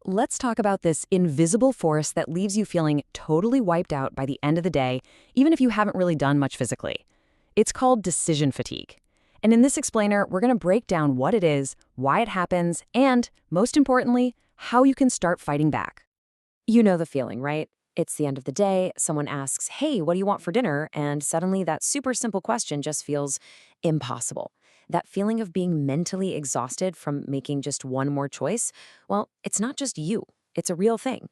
let's talk about this invisible force that leaves you feeling totally wiped out by the end of the day, even if you haven't really done much physically. It's called decision fatigue. And in this explainer, we're going to break down what it is, why it happens, and, most importantly, how you can start fighting back. You know the feeling, right? It's the end of the day, someone asks, "Hey, what do you want for dinner?" And suddenly that super simple question just feels impossible. That feeling of being mentally exhausted from making just one more choice, well, it's not just you, it's a real thing.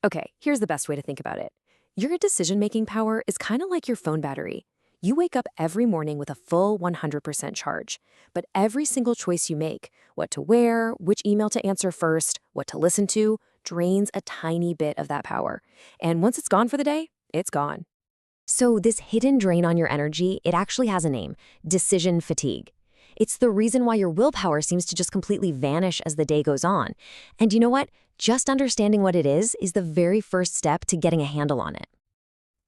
Okay, here's the best way to think about it. Your decision-making power is kind of like your phone battery. You wake up every morning with a full 100% charge, but every single choice you make, what to wear, which email to answer first, what to listen to, drains a tiny bit of that power. And once it's gone for the day, it's gone. So this hidden drain on your energy, it actually has a name: decision fatigue. It's the reason why your willpower seems to just completely vanish as the day goes on. And you know what? Just understanding what it is the very first step to getting a handle on it.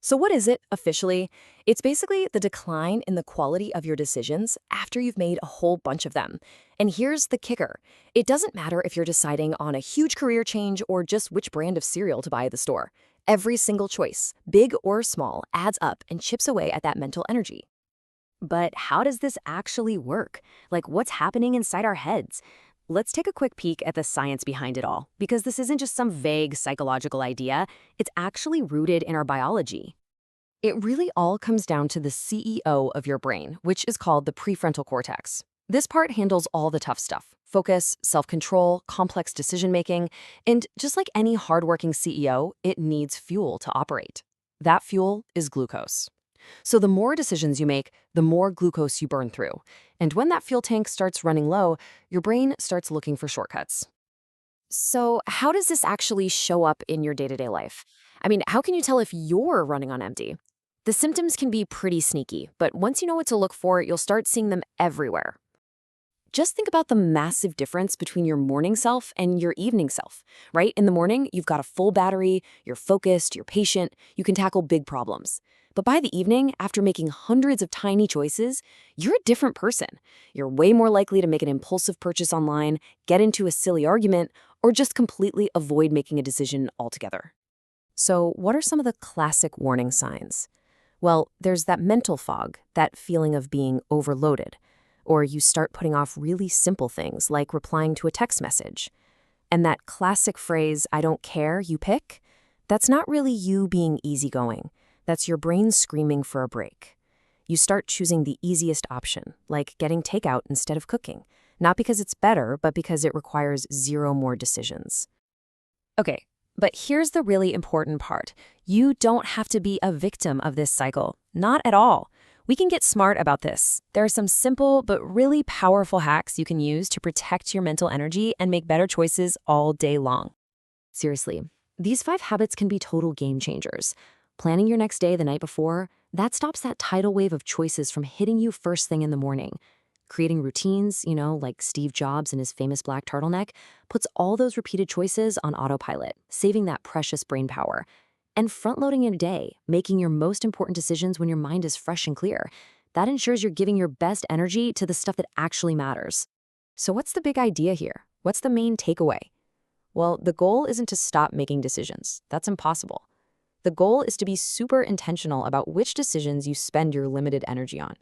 So what is it, officially? It's basically the decline in the quality of your decisions after you've made a whole bunch of them. And here's the kicker. It doesn't matter if you're deciding on a huge career change or just which brand of cereal to buy at the store. Every single choice, big or small, adds up and chips away at that mental energy. But how does this actually work? Like, what's happening inside our heads? Let's take a quick peek at the science behind it all, because this isn't just some vague psychological idea, it's actually rooted in our biology. It really all comes down to the CEO of your brain, which is called the prefrontal cortex. This part handles all the tough stuff: focus, self-control, complex decision-making, and just like any hardworking CEO, it needs fuel to operate. That fuel is glucose. So the more decisions you make, the more glucose you burn through. And when that fuel tank starts running low, your brain starts looking for shortcuts. So how does this actually show up in your day-to-day life? I mean, how can you tell if you're running on empty? The symptoms can be pretty sneaky, but once you know what to look for, you'll start seeing them everywhere. Just think about the massive difference between your morning self and your evening self, right? In the morning, you've got a full battery, you're focused, you're patient, you can tackle big problems. But by the evening, after making hundreds of tiny choices, you're a different person. You're way more likely to make an impulsive purchase online, get into a silly argument, or just completely avoid making a decision altogether. So what are some of the classic warning signs? Well, there's that mental fog, that feeling of being overloaded. Or you start putting off really simple things like replying to a text message. And that classic phrase, "I don't care," you pick, that's not really you being easygoing. That's your brain screaming for a break. You start choosing the easiest option, like getting takeout instead of cooking, not because it's better, but because it requires zero more decisions. Okay, but here's the really important part. You don't have to be a victim of this cycle, not at all. We can get smart about this. There are some simple but really powerful hacks you can use to protect your mental energy and make better choices all day long. Seriously, these 5 habits can be total game changers. Planning your next day the night before, that stops that tidal wave of choices from hitting you first thing in the morning. Creating routines, like Steve Jobs and his famous black turtleneck, puts all those repeated choices on autopilot, saving that precious brain power. And front-loading your day, making your most important decisions when your mind is fresh and clear, that ensures you're giving your best energy to the stuff that actually matters. So what's the big idea here? What's the main takeaway? Well, the goal isn't to stop making decisions. That's impossible. The goal is to be super intentional about which decisions you spend your limited energy on.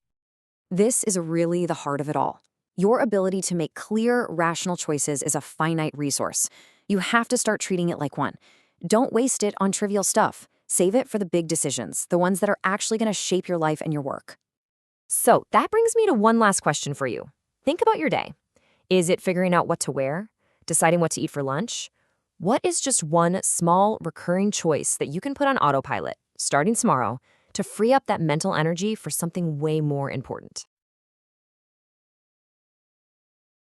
This is really the heart of it all. Your ability to make clear, rational choices is a finite resource. You have to start treating it like one. Don't waste it on trivial stuff. Save it for the big decisions, the ones that are actually going to shape your life and your work. So that brings me to one last question for you. Think about your day. Is it figuring out what to wear? Deciding what to eat for lunch? What is just one small, recurring choice that you can put on autopilot, starting tomorrow, to free up that mental energy for something way more important?